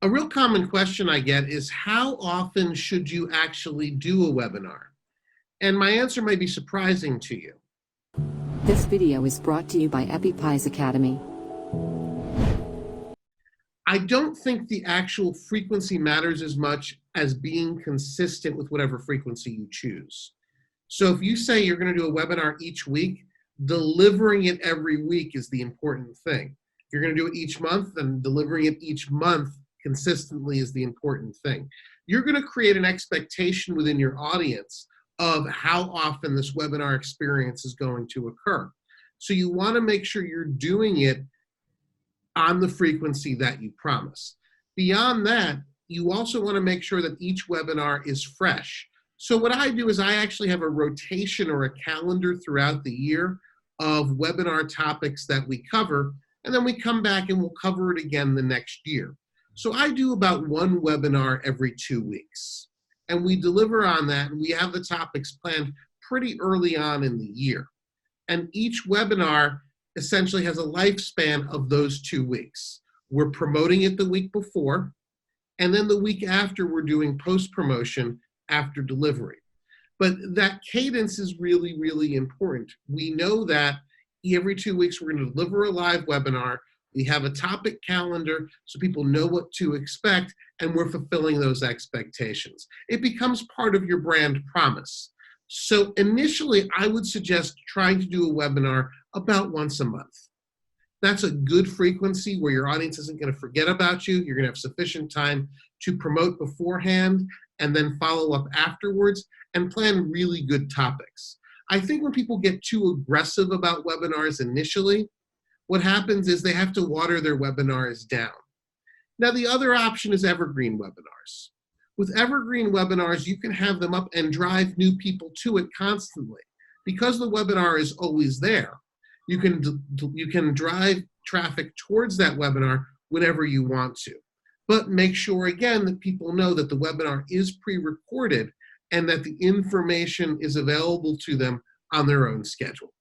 A real common question I get is how often should you actually do a webinar? And my answer may be surprising to you. This video is brought to you by EpiPies Academy. I don't think the actual frequency matters as much as being consistent with whatever frequency you choose. So if you say you're going to do a webinar each week, delivering it every week is the important thing. If you're going to do it each month, then delivering it each month consistently is the important thing. You're going to create an expectation within your audience of how often this webinar experience is going to occur. So you want to make sure you're doing it on the frequency that you promise. Beyond that, you also want to make sure that each webinar is fresh. So what I do is I actually have a rotation or a calendar throughout the year of webinar topics that we cover, and then we come back and we'll cover it again the next year. So I do about one webinar every 2 weeks, and we deliver on that, and we have the topics planned pretty early on in the year. And each webinar essentially has a lifespan of those 2 weeks. We're promoting it the week before, and then the week after we're doing post-promotion after delivery. But that cadence is really, really important. We know that every 2 weeks we're going to deliver a live webinar. We have a topic calendar so people know what to expect, and we're fulfilling those expectations. It becomes part of your brand promise. So initially, I would suggest trying to do a webinar about once a month. That's a good frequency where your audience isn't going to forget about you. You're going to have sufficient time to promote beforehand and then follow up afterwards and plan really good topics. I think when people get too aggressive about webinars initially, what happens is they have to water their webinars down. Now, the other option is evergreen webinars. With evergreen webinars, you can have them up and drive new people to it constantly. Because the webinar is always there, you can drive traffic towards that webinar whenever you want to. But make sure, again, that people know that the webinar is pre-recorded and that the information is available to them on their own schedule.